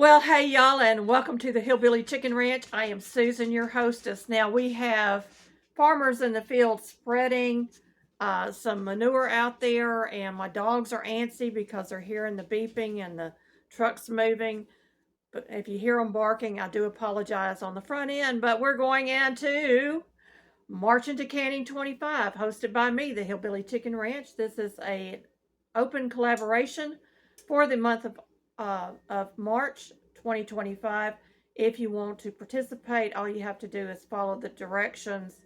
Well, hey y'all, and welcome to the Hillbilly Chicken Ranch. I am Susan, your hostess. Now we have farmers in the field spreading some manure out there, and my dogs are antsy because they're hearing the beeping and the trucks moving. But if you hear them barking, I do apologize on the front end. But we're going into March into Canning 25, hosted by me, the Hillbilly Chicken Ranch. This is a open collaboration for the month of March 2025. If you want to participate, all you have to do is follow the directions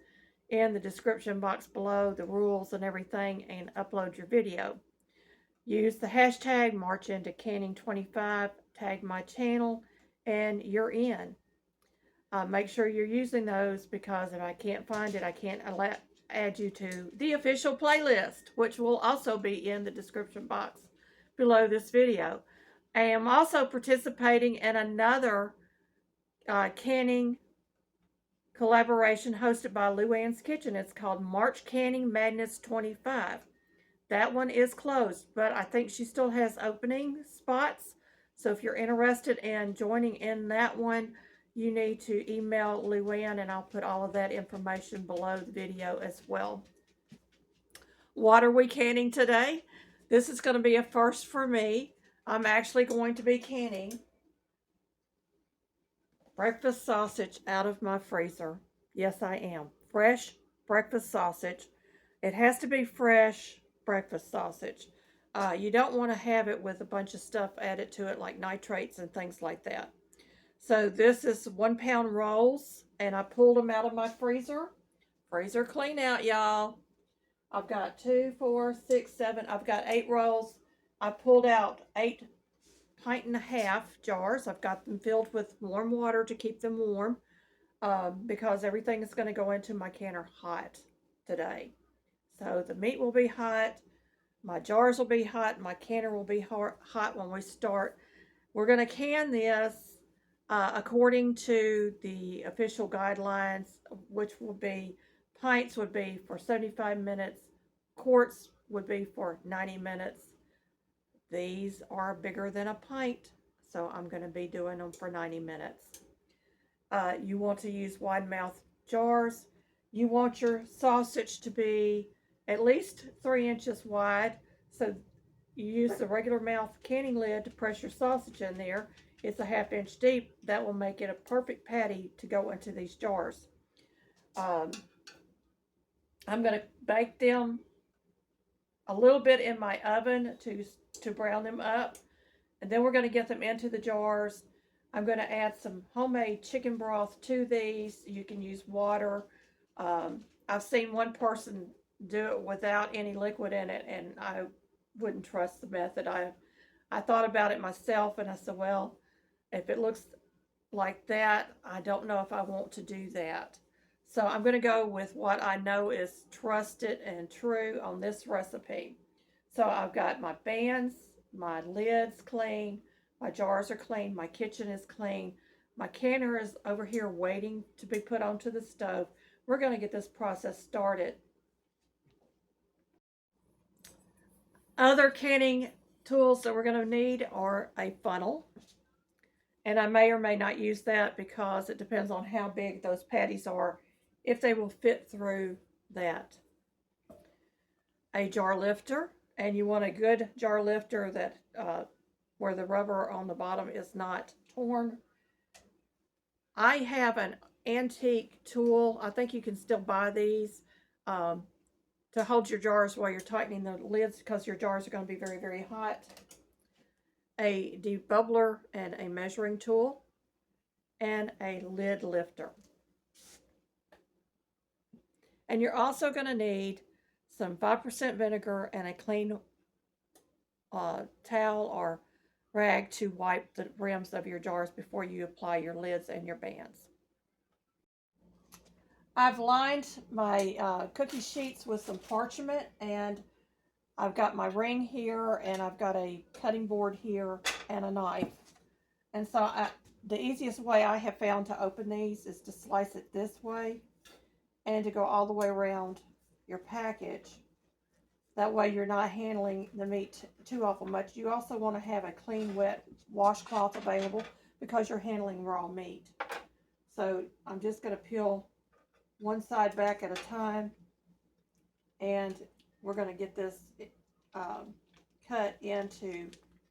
in the description box below, the rules and everything, and upload your video. Use the hashtag March into Canning 25, tag my channel, and you're in. Make sure you're using those because if I can't find it, I can't add you to the official playlist, which will also be in the description box below this video. I am also participating in another canning collaboration hosted by Luann's Kitchen. It's called March Canning Madness 25. That one is closed, but I think she still has opening spots. So if you're interested in joining in that one, you need to email Luann, and I'll put all of that information below the video as well. What are we canning today? This is going to be a first for me. I'm actually going to be canning breakfast sausage out of my freezer. Yes, I am. Fresh breakfast sausage. It has to be fresh breakfast sausage. You don't want to have it with a bunch of stuff added to it like nitrates and things like that. So this is 1 pound rolls, and I pulled them out of my freezer. Freezer clean out, y'all. I've got 2, 4, 6, 7. I've got 8 rolls. I pulled out 8.5 pint jars. I've got them filled with warm water to keep them warm because everything is going to go into my canner hot today. So the meat will be hot. My jars will be hot. My canner will be hot when we start. We're going to can this according to the official guidelines, which will be pints would be for 75 minutes, quarts would be for 90 minutes. These are bigger than a pint, so I'm going to be doing them for 90 minutes. You want to use wide mouth jars. You want your sausage to be at least 3 inches wide, so you use the regular mouth canning lid to press your sausage in there. It's a 1/2 inch deep. That will make it a perfect patty to go into these jars. I'm going to bake them a little bit in my oven to brown them up. And then we're going to get them into the jars. I'm going to add some homemade chicken broth to these. You can use water. I've seen one person do it without any liquid in it, and I wouldn't trust the method. I thought about it myself, and I said, well, if it looks like that, I don't know if I want to do that. So I'm going to go with what I know is trusted and true on this recipe. So I've got my bands, my lids clean, my jars are clean, my kitchen is clean, my canner is over here waiting to be put onto the stove. We're going to get this process started. Other canning tools that we're going to need are a funnel. And I may or may not use that because it depends on how big those patties are, if they will fit through that. A jar lifter, and you want a good jar lifter that where the rubber on the bottom is not torn. I have an antique tool. I think you can still buy these to hold your jars while you're tightening the lids because your jars are going to be very, very hot. A debubbler and a measuring tool, and a lid lifter. And you're also going to need some 5% vinegar and a clean towel or rag to wipe the rims of your jars before you apply your lids and your bands. I've lined my cookie sheets with some parchment, and I've got my ring here, and I've got a cutting board here and a knife. And so the easiest way I have found to open these is to slice it this way and to go all the way around your package. That way you're not handling the meat too awful much. You also want to have a clean, wet washcloth available. because you're handling raw meat. So I'm just going to peel one side back at a time, and we're going to get this cut into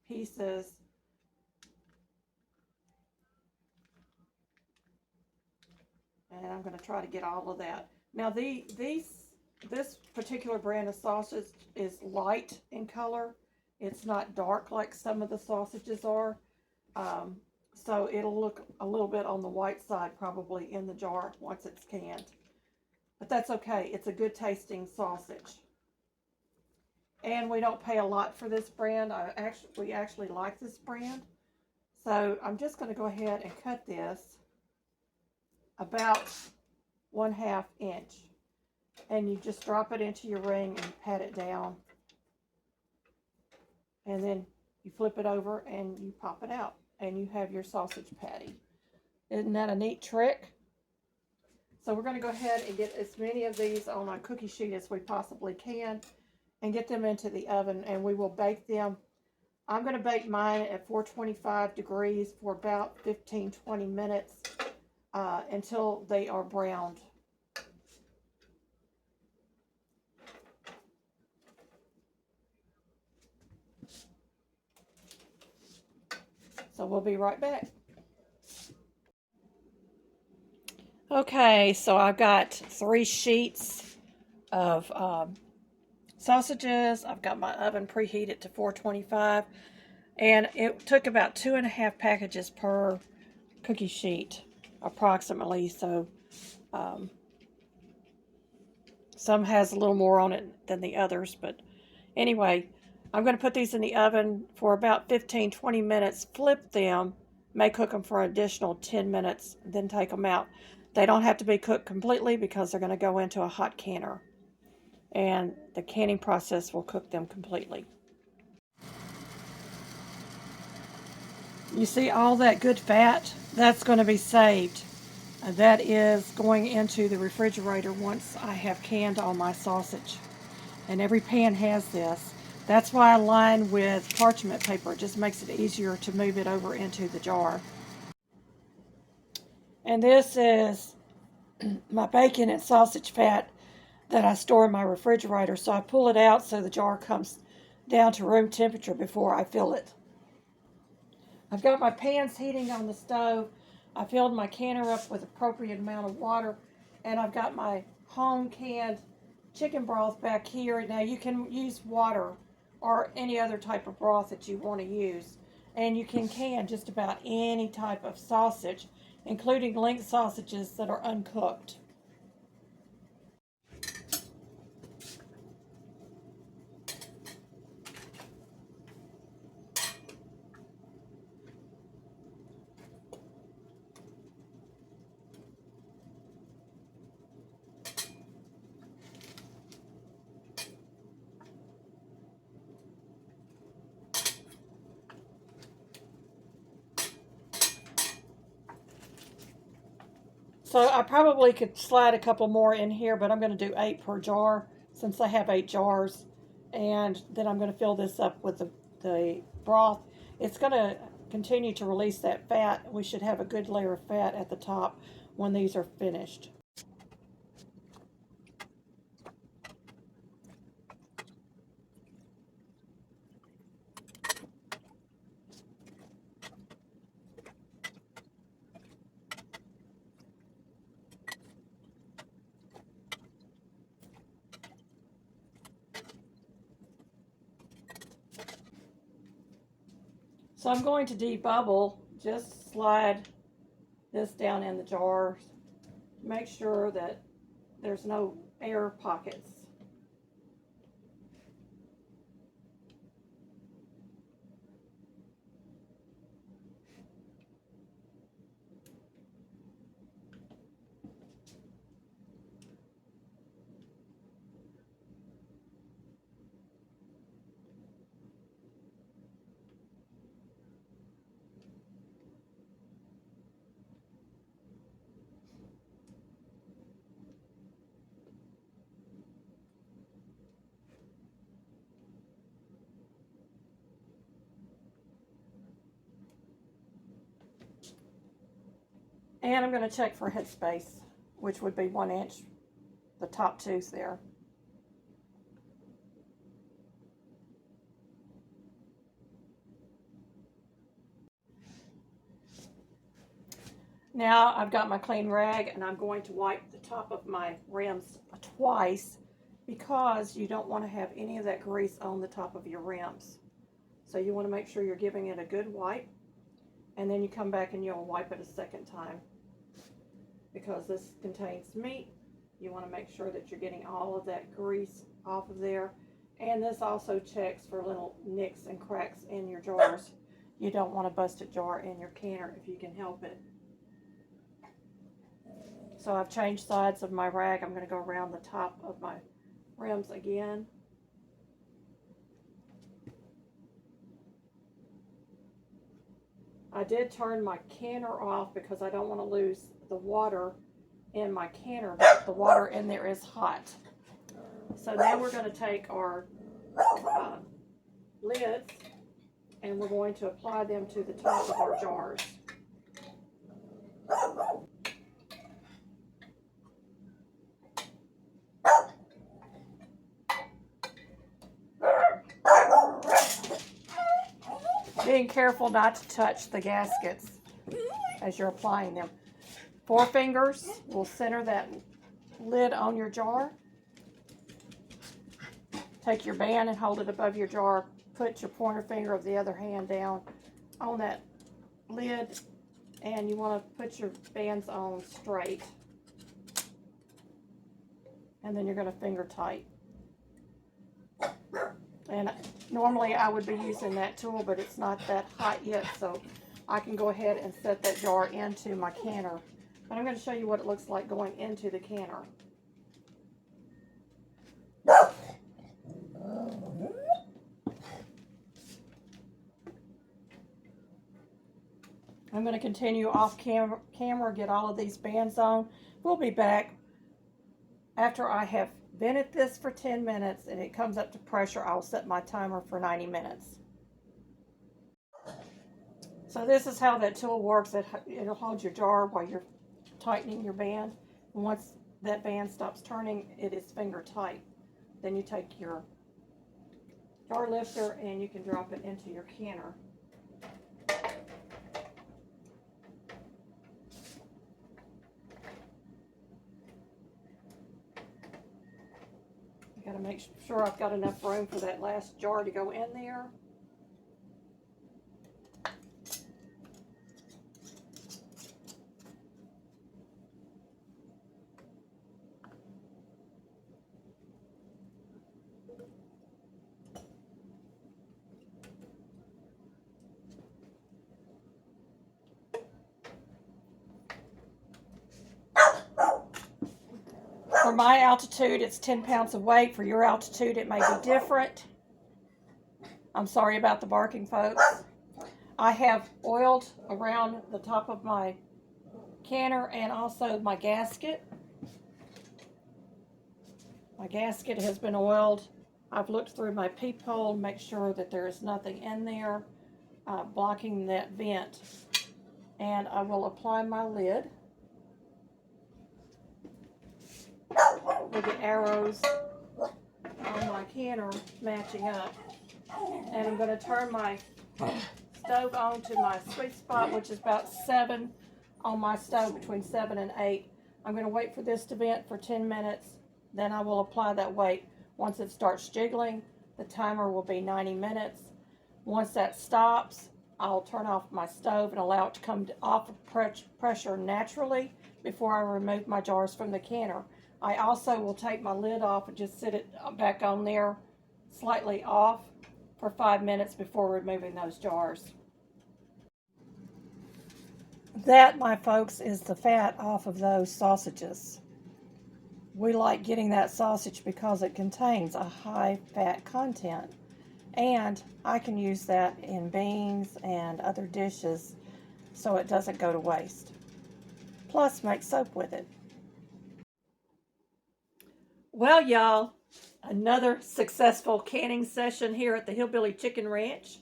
pieces. And I'm going to try to get all of that. Now this particular brand of sausage is light in color. It's not dark like some of the sausages are. So it'll look a little bit on the white side probably in the jar once it's canned. But that's okay. It's a good tasting sausage. And we don't pay a lot for this brand. We actually like this brand. So I'm just going to go ahead and cut this about 1/2 inch. And you just drop it into your ring and pat it down. And then you flip it over and you pop it out. And you have your sausage patty. Isn't that a neat trick? So we're going to go ahead and get as many of these on a cookie sheet as we possibly can and get them into the oven, and we will bake them. I'm going to bake mine at 425 degrees for about 15-20 minutes until they are browned. So we'll be right back. Okay, so I've got 3 sheets of sausages. I've got my oven preheated to 425, and it took about 2.5 packages per cookie sheet, approximately. So some has a little more on it than the others, but anyway, I'm going to put these in the oven for about 15-20 minutes, flip them, may cook them for an additional 10 minutes, then take them out. They don't have to be cooked completely because they're going to go into a hot canner, and the canning process will cook them completely. You see all that good fat? That's going to be saved. That is going into the refrigerator once I have canned all my sausage. And every pan has this. That's why I line with parchment paper. It just makes it easier to move it over into the jar. And this is my bacon and sausage fat that I store in my refrigerator. So I pull it out so the jar comes down to room temperature before I fill it. I've got my pans heating on the stove. I filled my canner up with appropriate amount of water, and I've got my home canned chicken broth back here. Now you can use water or any other type of broth that you want to use, and you can can just about any type of sausage, including link sausages that are uncooked. So I probably could slide a couple more in here, but I'm going to do 8 per jar since I have 8 jars. And then I'm going to fill this up with the broth. It's going to continue to release that fat. We should have a good layer of fat at the top when these are finished. So I'm going to debubble. Just slide this down in the jar. Make sure that there's no air pockets. And I'm going to check for headspace, which would be 1 inch, the top tooth there. Now I've got my clean rag and I'm going to wipe the top of my rims twice because you don't want to have any of that grease on the top of your rims. So you want to make sure you're giving it a good wipe, and then you come back and you'll wipe it a second time. Because this contains meat, you want to make sure that you're getting all of that grease off of there. And this also checks for little nicks and cracks in your jars. You don't want a busted jar in your canner if you can help it. So I've changed sides of my rag. I'm going to go around the top of my rims again. I did turn my canner off because I don't want to lose the water in my canner. The water in there is hot. So now we're going to take our lids and we're going to apply them to the top of our jars. Being careful not to touch the gaskets as you're applying them. 4 fingers will center that lid on your jar. Take your band and hold it above your jar. Put your pointer finger of the other hand down on that lid, and you want to put your bands on straight. And then you're going to finger tight. And normally I would be using that tool, but it's not that hot yet, so I can go ahead and set that jar into my canner. But I'm going to show you what it looks like going into the canner. I'm going to continue off camera, get all of these bands on. We'll be back after I have been at this for 10 minutes and it comes up to pressure. I'll set my timer for 90 minutes. So this is how that tool works. It'll hold your jar while you're tightening your band. And once that band stops turning, it is finger tight. Then you take your jar lifter and you can drop it into your canner. Got to make sure I've got enough room for that last jar to go in there. For my altitude, it's 10 pounds of weight. For your altitude, it may be different. I'm sorry about the barking, folks. I have oiled around the top of my canner and also my gasket. My gasket has been oiled. I've looked through my peephole to make sure that there is nothing in there blocking that vent. And I will apply my lid with the arrows on my canner matching up. And I'm going to turn my stove on to my sweet spot, which is about 7 on my stove, between 7 and 8. I'm going to wait for this to vent for 10 minutes. Then I will apply that weight. Once it starts jiggling, the timer will be 90 minutes. Once that stops, I'll turn off my stove and allow it to come off of pressure naturally before I remove my jars from the canner. I also will take my lid off and just sit it back on there slightly off for 5 minutes before removing those jars. That, my folks, is the fat off of those sausages. We like getting that sausage because it contains a high fat content. And I can use that in beans and other dishes so it doesn't go to waste. Plus, make soap with it. Well, y'all, another successful canning session here at the Hillbilly Chicken Ranch.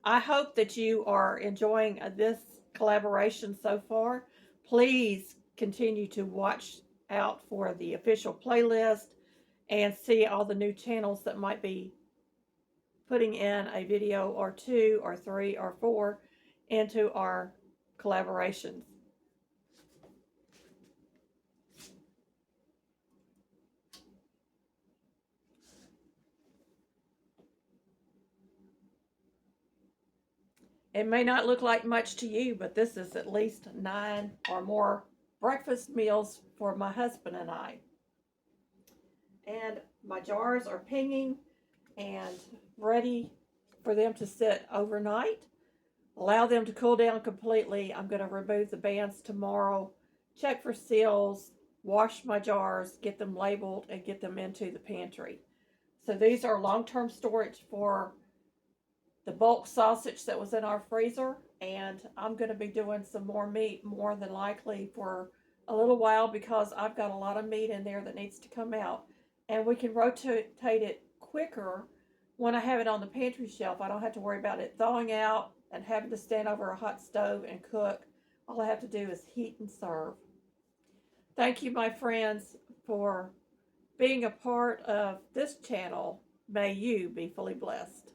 I hope that you are enjoying this collaboration so far. Please continue to watch out for the official playlist and see all the new channels that might be putting in a video or two or three or four into our collaborations. It may not look like much to you, but this is at least 9 or more breakfast meals for my husband and I. And my jars are pinging and ready for them to sit overnight. Allow them to cool down completely. I'm going to remove the bands tomorrow, check for seals, wash my jars, get them labeled, and get them into the pantry. So these are long-term storage for the bulk sausage that was in our freezer, and I'm going to be doing some more meat more than likely for a little while because I've got a lot of meat in there that needs to come out, and we can rotate it quicker when I have it on the pantry shelf. I don't have to worry about it thawing out and having to stand over a hot stove and cook. All I have to do is heat and serve. Thank you, my friends, for being a part of this channel. May you be fully blessed.